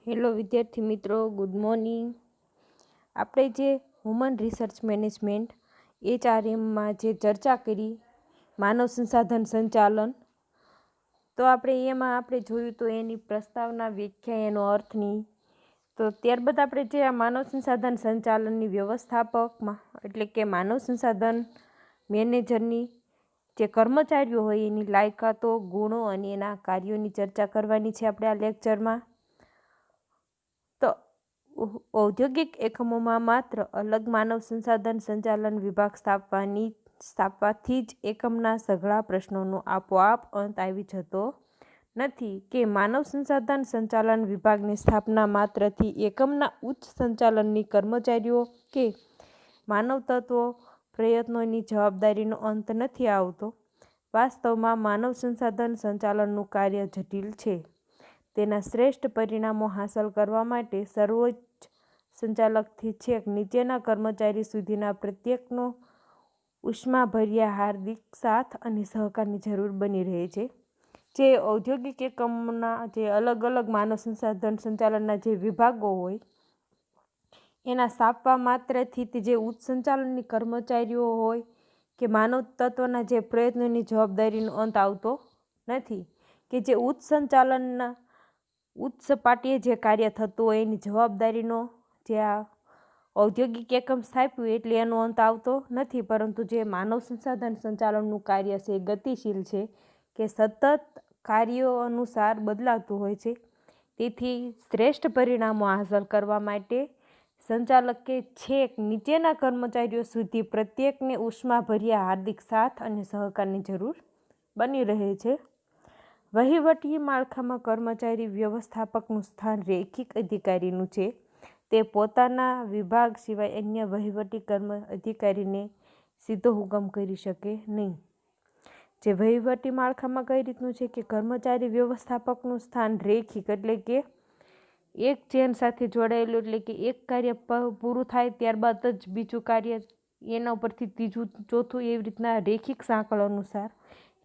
Hello વિદ્યાર્થી મિત્રો, good morning. આપણે જે હ્યુમન રિસર્ચ મેનેજમેન્ટ HRMમાં જે ચર્ચા કરી માનવ સંસાધન સંચાલન, તો આપણે જોયું તો એની પ્રસ્તાવના, વ્યાખ્યા, એનો અર્થની. તો ત્યારબાદ આપણે જે આ માનવ સંસાધન સંચાલનની વ્યવસ્થાપકમાં એટલે કે માનવ સંસાધન મેનેજરની જે કર્મચારીઓ હોય એની લાયકાતો, ગુણો અને એના કાર્યોની ચર્ચા કરવાની છે આપણે આ લેક્ચરમાં. તો ઔદ્યોગિક એકમોમાં માત્ર અલગ માનવ સંસાધન સંચાલન વિભાગ સ્થાપવાથી જ એકમના સઘળા પ્રશ્નોનો આપોઆપ અંત આવી જતો નથી કે માનવ સંસાધન સંચાલન વિભાગની સ્થાપના માત્રથી એકમના ઉચ્ચ સંચાલનની કર્મચારીઓ કે માનવ તત્વો પ્રયત્નોની જવાબદારીનો અંત નથી આવતો. વાસ્તવમાં માનવ સંસાધન સંચાલનનું કાર્ય જટિલ છે. તેના શ્રેષ્ઠ પરિણામો હાંસલ કરવા માટે સર્વોચ્ચ સંચાલકથી છેક નીચેના કર્મચારી સુધીના પ્રત્યેકનો ઉષ્માભર્યા હાર્દિક સાથ અને સહકારની જરૂર બની રહે છે. જે ઔદ્યોગિક એકમના જે અલગ અલગ માનવ સંસાધન સંચાલનના જે વિભાગો હોય એના સ્થાપવા માત્રથી તે જે ઉચ્ચ સંચાલનની કર્મચારીઓ હોય કે માનવ તત્વના જે પ્રયત્નોની જવાબદારીનો અંત આવતો નથી કે જે ઉચ્ચ સંચાલનના ઉચ્ચ સપાટીએ જે કાર્ય થતું હોય એની જવાબદારીનો જે આ ઔદ્યોગિક એકમ સ્થાપ્યું એટલે એનો અંત આવતો નથી, પરંતુ જે માનવ સંસાધન સંચાલનનું કાર્ય છે એ ગતિશીલ છે કે સતત કાર્યો અનુસાર બદલાતું હોય છે. તેથી શ્રેષ્ઠ પરિણામો હાંસલ કરવા માટે સંચાલકે છેક નીચેના કર્મચારીઓ સુધી પ્રત્યેકને ઉષ્માભર્યા હાર્દિક સાથ અને સહકારની જરૂર બની રહે છે. વહીવટી માળખામાં કર્મચારી વ્યવસ્થાપકનું સ્થાન રૈખિક અધિકારીનું છે. તે પોતાના વિભાગ સિવાય અન્ય વહીવટી અધિકારીને સીધો હુકમ કરી શકે નહીં. જે વહીવટી માળખામાં કઈ રીતનું છે કે કર્મચારી વ્યવસ્થાપકનું સ્થાન રૈખિક એટલે કે એક ચેન સાથે જોડાયેલું, એટલે કે એક કાર્ય પૂરું થાય ત્યારબાદ જ બીજું કાર્ય, એના ઉપરથી ત્રીજું, ચોથું, એવી રીતના રૈખિક સાંકળ અનુસાર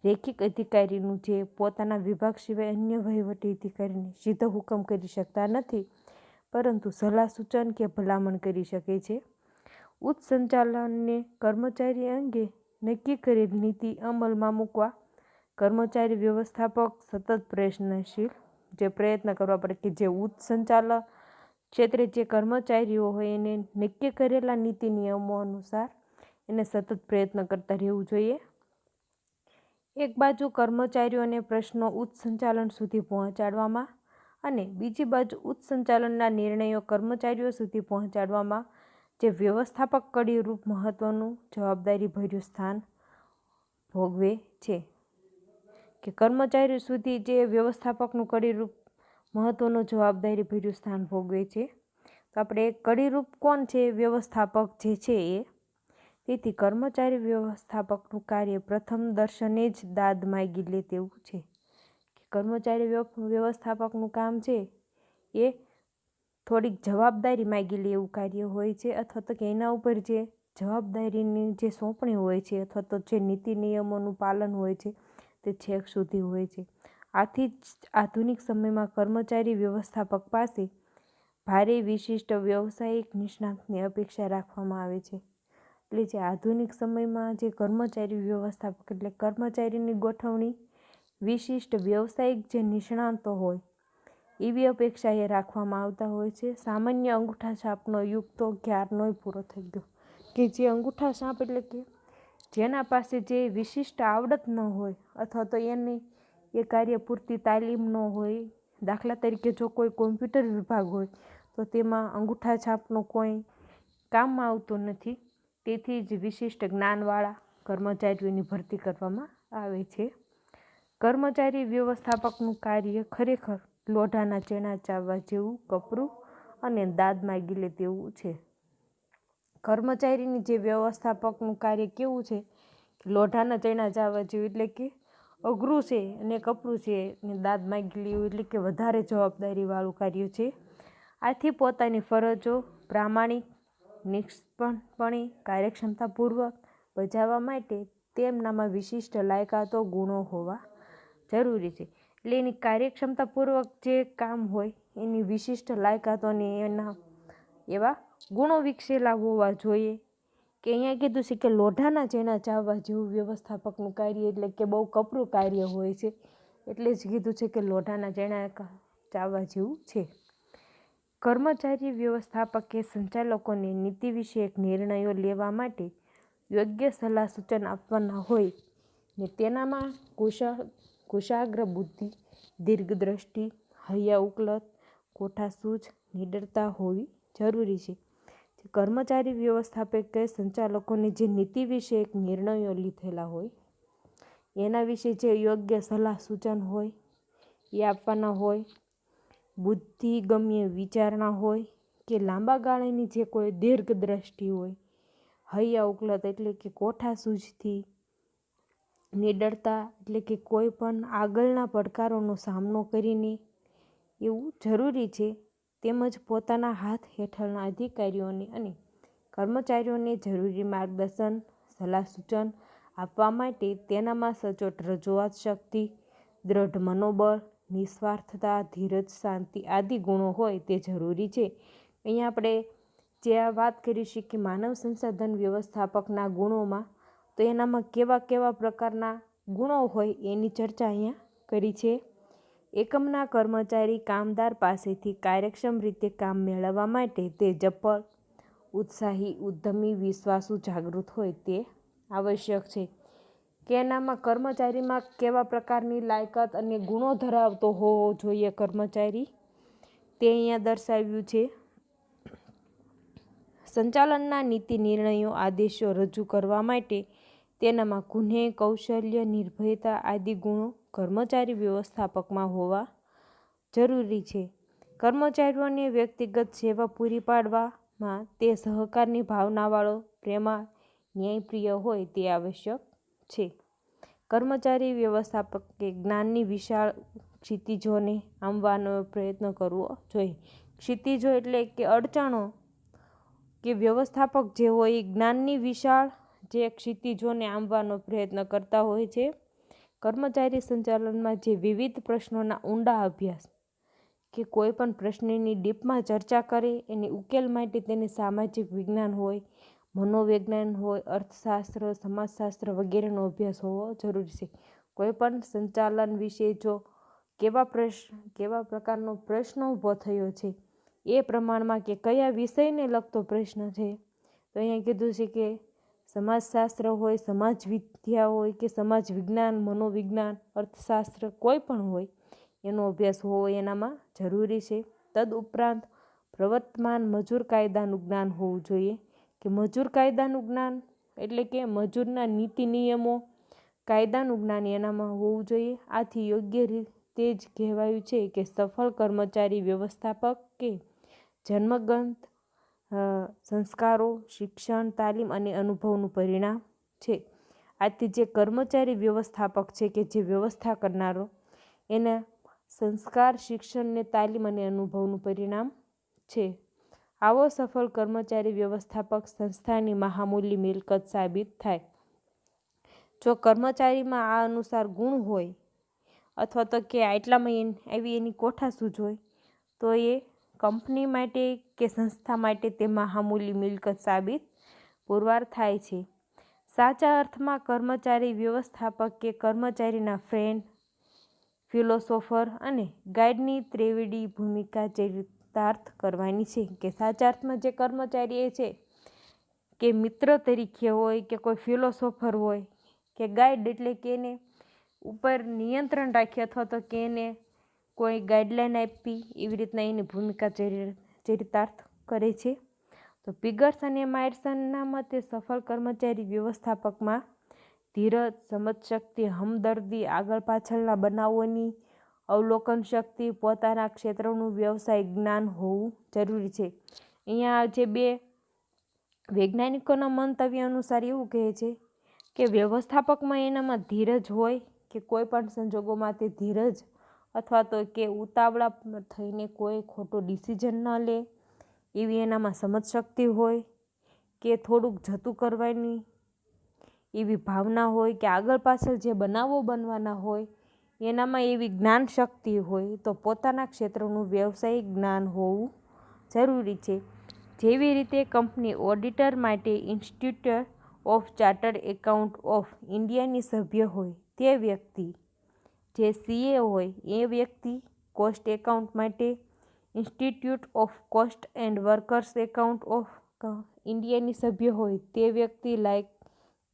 રૈખિક અધિકારીનું જે પોતાના વિભાગ સિવાય અન્ય વહીવટી અધિકારીને સીધો હુકમ કરી શકતા નથી, પરંતુ સલાહ સૂચન કે ભલામણ કરી શકે છે. ઉચ્ચ સંચાલનને કર્મચારી અંગે નક્કી કરેલ નીતિ અમલમાં મૂકવા કર્મચારી વ્યવસ્થાપક સતત પ્રયત્નશીલ જે પ્રયત્ન કરવા પડે કે જે ઉચ્ચ સંચાલન ક્ષેત્રે જે કર્મચારીઓ હોય એને નક્કી કરેલા નીતિ નિયમો અનુસાર એને સતત પ્રયત્ન કરતા રહેવું જોઈએ. એક બાજુ કર્મચારીઓને પ્રશ્નો ઉચ્ચ સંચાલન સુધી પહોંચાડવામાં અને બીજી બાજુ ઉચ્ચ સંચાલનના નિર્ણયો કર્મચારીઓ સુધી પહોંચાડવામાં જે વ્યવસ્થાપક કડીરૂપ મહત્વનું જવાબદારીભર્યું સ્થાન ભોગવે છે. કે કર્મચારીઓ સુધી જે વ્યવસ્થાપકનું કડીરૂપ મહત્વનું જવાબદારીભર્યું સ્થાન ભોગવે છે. તો આપણે કડીરૂપ કોણ છે? વ્યવસ્થાપક જે છે એ. તેથી કર્મચારી વ્યવસ્થાપકનું કાર્ય પ્રથમ દર્શને જ દાદ માગી લે તેવું છે. કર્મચારી વ્યવસ્થાપકનું કામ છે એ થોડીક જવાબદારી માગી લે એવું કાર્ય હોય છે, અથવા તો કે એના ઉપર જે જવાબદારીની જે સોંપણી હોય છે અથવા તો જે નીતિ નિયમોનું પાલન હોય છે તે છેક સુધી હોય છે. આથી જ આધુનિક સમયમાં કર્મચારી વ્યવસ્થાપક પાસે ભારે વિશિષ્ટ વ્યવસાયિક નિષ્ણાતની અપેક્ષા રાખવામાં આવે છે. એટલે જે આધુનિક સમયમાં જે કર્મચારી વ્યવસ્થાપક એટલે કર્મચારીની ગોઠવણી વિશિષ્ટ વ્યવસાયિક જે નિષ્ણાતો હોય એવી અપેક્ષા એ રાખવામાં આવતા હોય છે. સામાન્ય અંગૂઠા છાપનો યુગ તો ક્યારનોય પૂરો થઈ ગયો. કે જે અંગૂઠા છાપ એટલે કે જેના પાસે જે વિશિષ્ટ આવડત ન હોય અથવા તો એની એ કાર્ય પૂરતી તાલીમ ન હોય. દાખલા તરીકે જો કોઈ કોમ્પ્યુટર વિભાગ હોય તો તેમાં અંગૂઠા છાપનો કોઈ કામમાં આવતો નથી. તેથી જ વિશિષ્ટ જ્ઞાનવાળા કર્મચારીઓની ભરતી કરવામાં આવે છે. કર્મચારી વ્યવસ્થાપકનું કાર્ય ખરેખર લોઢાના ચણા ચાવવા જેવું કપરું અને દાદ માગી લે તેવું છે. કર્મચારીની જે વ્યવસ્થાપકનું કાર્ય કેવું છે? લોઢાના ચણા ચાવવા જેવું, એટલે કે અઘરું છે અને કપરું છે અને દાદ માગી લેવું એટલે કે વધારે જવાબદારીવાળું કાર્ય છે. આથી પોતાની ફરજો પ્રામાણિક, નિષ્પણપણે, કાર્યક્ષમતાપૂર્વક બજાવવા માટે તેમનામાં વિશિષ્ટ લાયકાતો, ગુણો હોવા જરૂરી છે. એટલે એની કાર્યક્ષમતાપૂર્વક જે કામ હોય એની વિશિષ્ટ લાયકાતો અને એના એવા ગુણો વિકસેલા હોવા જોઈએ. કે અહીંયા કીધું છે કે લોઢાના ચેણા ચાવવા જેવું વ્યવસ્થાપકનું કાર્ય એટલે કે બહુ કપરું કાર્ય હોય છે, એટલે જ કીધું છે કે લોઢાના ચેણા ચાવવા જેવું છે. કર્મચારી વ્યવસ્થાપકે સંચાલકોને નીતિ વિષયક નિર્ણયો લેવા માટે યોગ્ય સલાહ સૂચન આપવાના હોય ને તેનામાં કુશાગ્ર બુદ્ધિ, દીર્ઘદ્રષ્ટિ, હૈયા ઉકલત, કોઠાસૂઝ, નિડરતા હોવી જરૂરી છે. કર્મચારી વ્યવસ્થાપકે સંચાલકોને જે નીતિ વિષયક નિર્ણયો લીધેલા હોય એના વિશે જે યોગ્ય સલાહ સૂચન હોય એ આપવાના હોય. બુદ્ધિગમ્ય વિચારણા હોય કે લાંબા ગાળાની જે કોઈ દીર્ઘદ્રષ્ટિ હોય. હૈયા ઉકલત એટલે કે કોઠાસૂઝથી, નિડરતા એટલે કે કોઈ પણ આગળના પડકારોનો સામનો કરીને એવું જરૂરી છે. તેમજ પોતાના હાથ હેઠળના અધિકારીઓને અને કર્મચારીઓને જરૂરી માર્ગદર્શન, સલાહ સૂચન આપવા માટે તેનામાં સચોટ રજૂઆત શક્તિ, દ્રઢ મનોબળ, નિસ્વાર્થતા, ધીરજ, શાંતિ આદિ ગુણો હોય તે જરૂરી છે. અહીંયા આપણે જે આ વાત કરીશું કે માનવ સંસાધન વ્યવસ્થાપકના ગુણોમાં, તો એનામાં કેવા કેવા પ્રકારના ગુણો હોય એની ચર્ચા અહીંયા કરી છે. એકમના કર્મચારી કામદાર પાસેથી કાર્યક્ષમ રીતે કામ મેળવવા માટે તે ચપળ, ઉત્સાહી, ઉદ્યમી, વિશ્વાસુ, જાગૃત હોય તે આવશ્યક છે. કે એનામાં કર્મચારીમાં કેવા પ્રકારની લાયકાત અને ગુણો ધરાવતો હોવો જોઈએ કર્મચારી, તે અહીંયા દર્શાવ્યું છે. સંચાલનના નીતિ નિર્ણયો, આદેશો રજૂ કરવા માટે તેનામાં ગુન્હે, કૌશલ્ય, નિર્ભયતા આદિ ગુણો કર્મચારી વ્યવસ્થાપકમાં હોવા જરૂરી છે. કર્મચારીઓને વ્યક્તિગત સેવા પૂરી પાડવામાં તે સહકારની ભાવનાવાળો, પ્રેમાળ, ન્યાયપ્રિય હોય તે આવશ્યક છે. કર્મચારી વ્યવસ્થાપકે જ્ઞાનની વિશાળ ક્ષિતિજોને આંબવાનો પ્રયત્ન કરવો જોઈએ. ક્ષિતિજો એટલે કે અડચણો, કે વ્યવસ્થાપક જે હોય એ જ્ઞાનની વિશાળ જે ક્ષિતિજોને આંબવાનો પ્રયત્ન કરતા હોય છે. કર્મચારી સંચાલનમાં જે વિવિધ પ્રશ્નોના ઊંડા અભ્યાસ કે કોઈ પણ પ્રશ્નની ડીપમાં ચર્ચા કરે, એની ઉકેલ માટે તેને સામાજિક વિજ્ઞાન હોય, મનોવિજ્ઞાન હોય, અર્થશાસ્ત્ર, સમાજશાસ્ત્ર વગેરેનો અભ્યાસ હોવો જરૂરી છે. કોઈ પણ સંચાલન વિશે જો કેવા પ્રકારનો પ્રશ્ન ઊભો થયો છે એ પ્રમાણમાં કે કયા વિષયને લગતો પ્રશ્ન છે, તો અહીંયા કીધું છે કે સમાજશાસ્ત્ર હોય, સમાજ વિદ્યા હોય કે સમાજ વિજ્ઞાન, મનોવિજ્ઞાન, અર્થશાસ્ત્ર કોઈ પણ હોય એનો અભ્યાસ હોવો એનામાં જરૂરી છે. તદ ઉપરાંત પ્રવર્તમાન મજૂર કાયદાનું જ્ઞાન હોવું જોઈએ. કે મજૂર કાયદાનું જ્ઞાન એટલે કે મજૂરના નીતિ નિયમો, કાયદાનું જ્ઞાન એનામાં હોવું જોઈએ. આથી યોગ્ય રીતે જ કહેવાયું છે કે સફળ કર્મચારી વ્યવસ્થાપક કે જન્મગત સંસ્કારો, શિક્ષણ, તાલીમ અને અનુભવનું પરિણામ છે. આથી જે કર્મચારી વ્યવસ્થાપક છે કે જે વ્યવસ્થા કરનારો, એના સંસ્કાર, શિક્ષણને તાલીમ અને અનુભવનું પરિણામ છે. આવો સફળ કર્મચારી વ્યવસ્થાપક સંસ્થાની મહામૂલ્ય મિલકત સાબિત થાય. જો કર્મચારીમાં આ અનુસાર ગુણ હોય અથવા તો કે આટલામાં આવી એની કોઠાસૂઝ હોય તો એ કંપની માટે કે સંસ્થા માટે તે મહામૂલ્ય મિલકત સાબિત પુરવાર થાય છે. સાચા અર્થમાં કર્મચારી વ્યવસ્થાપક કે કર્મચારીના ફ્રેન્ડ, ફિલોસોફર અને ગાઈડની ત્રિવેદી ભૂમિકા ચરિતાર્થ કરવાની છે. કે સાચા અર્થમાં જે કર્મચારી એ છે કે મિત્ર તરીકે હોય કે કોઈ ફિલોસોફર હોય કે ગાઈડ એટલે કે એને ઉપર નિયંત્રણ રાખી અથવા તો કે એને કોઈ ગાઈડલાઈન આપી, એવી રીતના એની ભૂમિકા ચરિતાર્થ કરે છે. તો પિગર્સ અને માયર્સનના મતે સફળ કર્મચારી વ્યવસ્થાપકમાં ધીરજ, સમજશક્તિ, હમદર્દી, આગળ પાછળના બનાવોની અવલોકન શક્તિ, પોતાના ક્ષેત્રનું વ્યવસાયિક જ્ઞાન હોવું જરૂરી છે. અહીંયા જે બે વૈજ્ઞાનિકોના મંતવ્ય અનુસાર એવું કહે છે કે વ્યવસ્થાપકમાં એનામાં ધીરજ હોય કે કોઈ પણ સંજોગોમાં તે ધીરજ અથવા તો કે ઉતાવળા થઈને કોઈ ખોટો ડિસિઝન ન લે એવી એનામાં સમજશક્તિ હોય, કે થોડુંક જતું કરવાની એવી ભાવના હોય, કે આગળ પાછળ જે બનાવો બનવાના હોય એનામાં એવી જ્ઞાન શક્તિ હોય તો પોતાના ક્ષેત્રનું વ્યવસાયિક જ્ઞાન હોવું જરૂરી છે. જેવી રીતે કંપની ઓડિટર માટે institute of chartered account of ઇન્ડિયાની સભ્ય હોય તે વ્યક્તિ, જે CA હોય એ વ્યક્તિ કોસ્ટ એકાઉન્ટ માટે institute of cost and workers account of ઇન્ડિયાની સભ્ય હોય તે વ્યક્તિ લાયક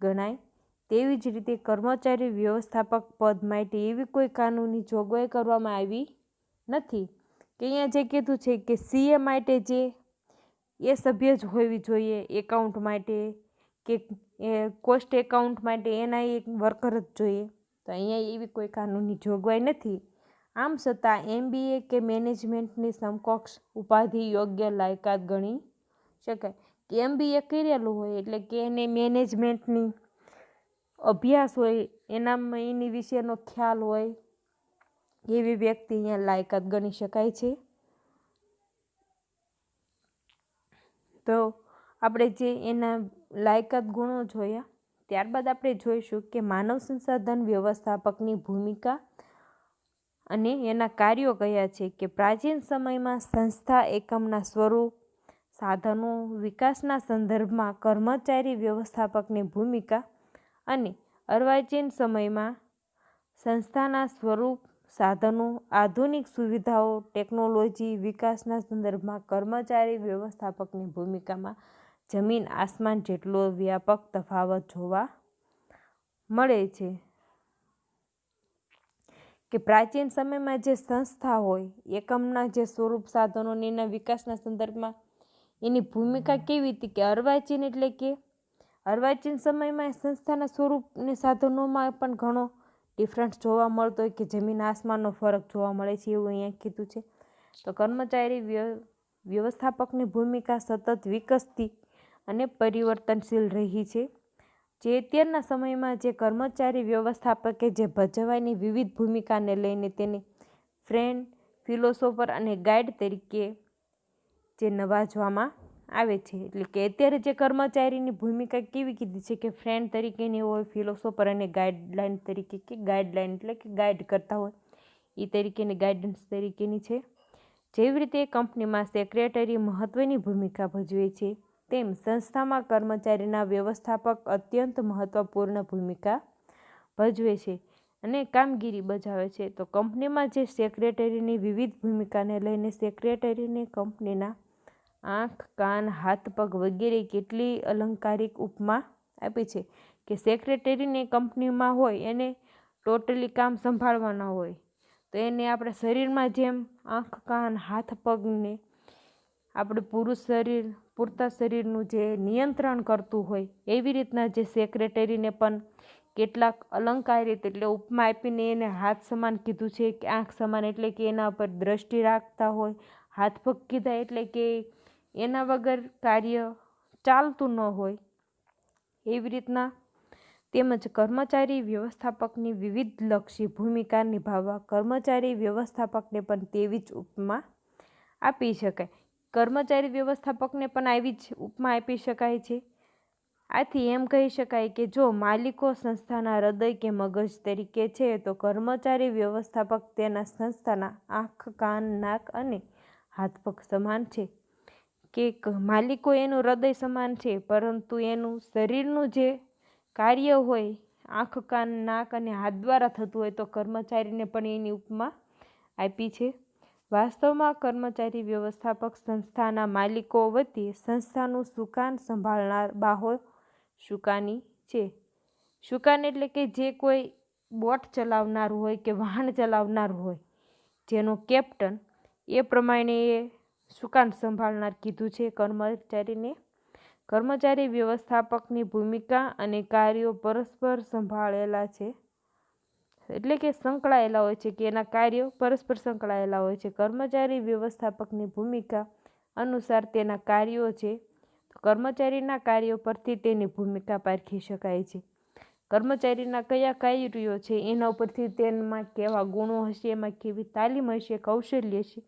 ગણાય. તેવી જ રીતે કર્મચારી વ્યવસ્થાપક પદ માટે એવી કોઈ કાનૂની જોગવાઈ કરવામાં આવી નથી કે અહીંયા જે કીધું છે કે CA માટે જે એ સભ્ય જ હોવી જોઈએ એકાઉન્ટ માટે કે કોસ્ટ એકાઉન્ટ માટે એના એક વર્કર જ જોઈએ, તો અહીંયા એવી કોઈ કાનૂની જોગવાઈ નથી. આમ છતાં MBA કે મેનેજમેન્ટની સમકક્ષ ઉપાધિ યોગ્ય લાયકાત ગણી શકાય. કે MBA કરેલું હોય એટલે કે એને મેનેજમેન્ટની અભ્યાસ હોય, એનામાં એની વિશેનો ખ્યાલ હોય, એવી વ્યક્તિ અહીંયા લાયકાત ગણી શકાય છે. તો આપણે જે એના લાયકાત ગુણો જોયા, ત્યારબાદ આપણે જોઈશું કે માનવ સંસાધન વ્યવસ્થાપકની ભૂમિકા અને એના કાર્યો કયા છે. કે પ્રાચીન સમયમાં સંસ્થા એકમના સ્વરૂપ, સાધનો, વિકાસના સંદર્ભમાં કર્મચારી વ્યવસ્થાપકની ભૂમિકા અને અર્વાચીન સમયમાં સંસ્થાના સ્વરૂપ, સાધનો, આધુનિક સુવિધાઓ, ટેકનોલોજી વિકાસના સંદર્ભમાં કર્મચારી વ્યવસ્થાપકની ભૂમિકામાં જમીન આસમાન જેટલો વ્યાપક તફાવત જોવા મળે છે. કે પ્રાચીન સમયમાં જે સંસ્થા હોય, એકમના જે સ્વરૂપ, સાધનો અને એના વિકાસના સંદર્ભમાં એની ભૂમિકા કેવી હતી. કે અર્વાચીન એટલે કે અર્વાચીન સમયમાં સંસ્થાના સ્વરૂપ અને સાધનોમાં પણ ઘણો ડિફરન્સ જોવા મળતો હોય કે જમીન આસમાનનો ફરક જોવા મળે છે, એવું અહીંયા કીધું છે. તો કર્મચારી વ્યવસ્થાપકની ભૂમિકા સતત વિકસતી અને પરિવર્તનશીલ રહી છે. જે અત્યારના સમયમાં જે કર્મચારી વ્યવસ્થાપકે જે ભજવવાની વિવિધ ભૂમિકાને લઈને તેને ફ્રેન્ડ, ફિલોસોફર અને ગાઈડ તરીકે જે નવાજવામાં આવે છે. એટલે કે અત્યારે જે કર્મચારીની ભૂમિકા કેવી કીધી છે કે ફ્રેન્ડ તરીકેની હોય, ફિલોસોફર અને ગાઈડલાઇન તરીકે, કે ગાઈડલાઇન એટલે કે ગાઈડ કરતા હોય એ તરીકેની, ગાઈડન્સ તરીકેની છે. જેવી રીતે કંપનીમાં સેક્રેટરી મહત્વની ભૂમિકા ભજવે છે, તેમ સંસ્થામાં કર્મચારીના વ્યવસ્થાપક અત્યંત મહત્વપૂર્ણ ભૂમિકા ભજવે છે અને કામગીરી બજાવે છે. તો કંપનીમાં જે સેક્રેટરીની વિવિધ ભૂમિકાને લઈને સેક્રેટરીને કંપનીના આંખ, કાન, હાથ, પગ વગેરે કેટલી અલંકારિક ઉપમા આપી છે. કે સેક્રેટરીને કંપનીમાં હોય એને ટોટલી કામ સંભાળવાના હોય, તો એને આપણે શરીરમાં જેમ આંખ, કાન, હાથ, પગને આપણે પૂરતા શરીરનું જે નિયંત્રણ કરતું હોય, એવી રીતના જે સેક્રેટરીને પણ કેટલાક અલંકારિત એટલે ઉપમા આપીને એને હાથ સમાન કીધું છે કે આંખ સમાન એટલે કે એના પર દ્રષ્ટિ રાખતા હોય, હાથ પગ કીધા એટલે કે એના વગર કાર્ય ચાલતું ન હોય, એવી રીતના. તેમજ કર્મચારી વ્યવસ્થાપકની વિવિધ લક્ષી ભૂમિકા નિભાવવા કર્મચારી વ્યવસ્થાપકને પણ તેવી જ ઉપમા આપી શકાય. કર્મચારી વ્યવસ્થાપકને પણ આવી જ ઉપમા આપી શકાય છે. આથી એમ કહી શકાય કે જો માલિકો સંસ્થાના હૃદય કે મગજ તરીકે છે, તો કર્મચારી વ્યવસ્થાપક તેના સંસ્થાના આંખ, કાન, નાક અને હાથ પગ સમાન છે. કે માલિકો એનું હૃદય સમાન છે, પરંતુ એનું શરીરનું જે કાર્ય હોય આંખ, કાન, નાક અને હાથ દ્વારા થતું હોય, તો કર્મચારીને પણ એની ઉપમા આપી છે. વાસ્તવમાં કર્મચારી વ્યવસ્થાપક સંસ્થાના માલિકો વતી સંસ્થાનું સુકાન સંભાળનાર બાહ્ય સુકાની છે. સુકાન એટલે કે જે કોઈ બોટ ચલાવનાર હોય કે વાહન ચલાવનાર હોય, જેનો કેપ્ટન, એ પ્રમાણે એ સુકાન સંભાળનાર કીધું છે કર્મચારીને. કર્મચારી વ્યવસ્થાપકની ભૂમિકા અને કાર્યો પરસ્પર સંભાળેલા છે, એટલે કે સંકળાયેલા હોય છે, કે એના કાર્યો પરસ્પર સંકળાયેલા હોય છે. કર્મચારી વ્યવસ્થાપકની ભૂમિકા અનુસાર તેના કાર્યો છે, તો કર્મચારીના કાર્યો પરથી તેની ભૂમિકા પારખી શકાય છે. કર્મચારીના કયા કાર્યો છે એના ઉપરથી તેમાં કેવા ગુણો હશે, એમાં કેવી તાલીમ હશે, કૌશલ્ય છે,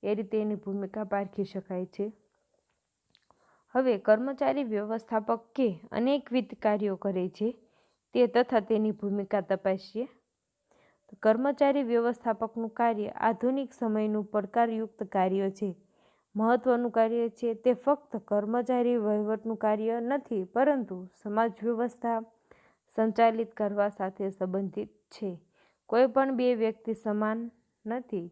એ રીતે એની ભૂમિકા પારખી શકાય છે. હવે કર્મચારી વ્યવસ્થાપક કે અનેકવિધ કાર્યો કરે છે તે તથા તેની ભૂમિકા તપાસીએ. તો કર્મચારી વ્યવસ્થાપકનું કાર્ય આધુનિક સમયનું પડકારયુક્ત કાર્ય છે. મહત્વનું કાર્ય છે તે ફક્ત કર્મચારી વહીવટનું કાર્ય નથી, પરંતુ સમાજ વ્યવસ્થા સંચાલિત કરવા સાથે સંબંધિત છે. કોઈ પણ બે વ્યક્તિ સમાન નથી.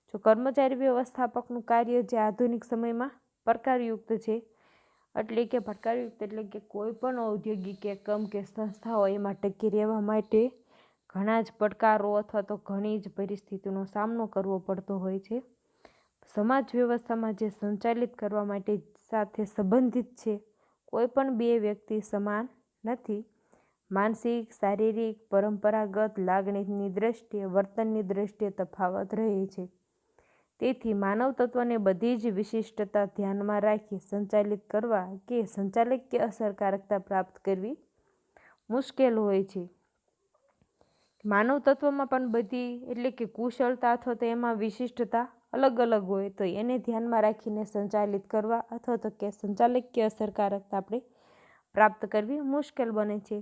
જો કર્મચારી વ્યવસ્થાપકનું કાર્ય જે આધુનિક સમયમાં પડકારયુક્ત છે, એટલે કે કોઈ પણ ઔદ્યોગિક એકમ કે સંસ્થાઓ એમાં ટકી રહેવા માટે ઘણા જ પડકારો અથવા તો ઘણી જ પરિસ્થિતિનો સામનો કરવો પડતો હોય છે. સમાજ વ્યવસ્થામાં જે સંચાલિત કરવા માટે સાથે સંબંધિત છે. કોઈ પણ બે વ્યક્તિ સમાન નથી. માનસિક, શારીરિક, પરંપરાગત, લાગણીની દ્રષ્ટિએ, વર્તનની દ્રષ્ટિએ તફાવત રહે છે. તેથી માનવ તત્વને બધી જ વિશિષ્ટતા ધ્યાનમાં રાખી સંચાલિત કરવા કે સંચાલકીય અસરકારકતા પ્રાપ્ત કરવી મુશ્કેલ હોય છે. માનવ તત્વમાં પણ બધી કે કુશળતા અથવા તો એમાં વિશિષ્ટતા અલગ અલગ હોય, તો એને ધ્યાનમાં રાખીને સંચાલિત કરવા અથવા તો કે સંચાલકીય અસરકારકતા આપણે પ્રાપ્ત કરવી મુશ્કેલ બને છે.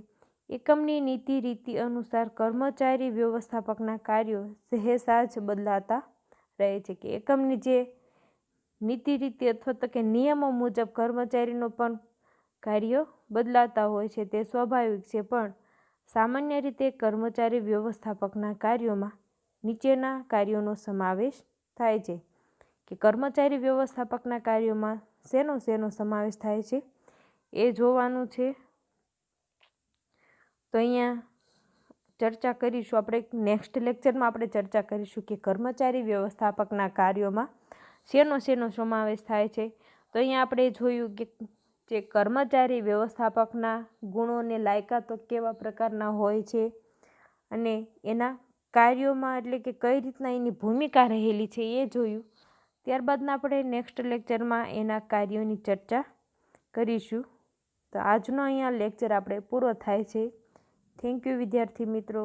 એકમની નીતિ રીતિ અનુસાર કર્મચારી વ્યવસ્થાપકના કાર્યો સહેસાજ બદલાતા રહે છે. કે એકમની જે નીતિ રીતિ અથવા તો કે નિયમો મુજબ કર્મચારીનો પણ કાર્યો બદલાતા હોય છે, તે સ્વાભાવિક છે. પણ સામાન્ય રીતે કર્મચારી વ્યવસ્થાપકના કાર્યોમાં નીચેના કાર્યોનો સમાવેશ થાય છે. કે કર્મચારી વ્યવસ્થાપકના કાર્યોમાં શેનો સમાવેશ થાય છે એ જોવાનું છે. તો અહીંયા ચર્ચા કરીશું આપણે. નેક્સ્ટ લેક્ચરમાં આપણે ચર્ચા કરીશું કે કર્મચારી વ્યવસ્થાપકના કાર્યોમાં શેનો સમાવેશ થાય છે. તો અહીંયા આપણે જોયું કે જે કર્મચારી વ્યવસ્થાપકના ગુણોને લાયકાતો કેવા પ્રકારના હોય છે અને એના કાર્યોમાં કે કઈ રીતના એની ભૂમિકા રહેલી છે એ જોયું. ત્યારબાદના આપણે નેક્સ્ટ લેક્ચરમાં એના કાર્યોની ચર્ચા કરીશું. તો આજનો અહીંયા લેક્ચર આપણે પૂરો થાય છે. થેન્ક યુ વિદ્યાર્થી મિત્રો.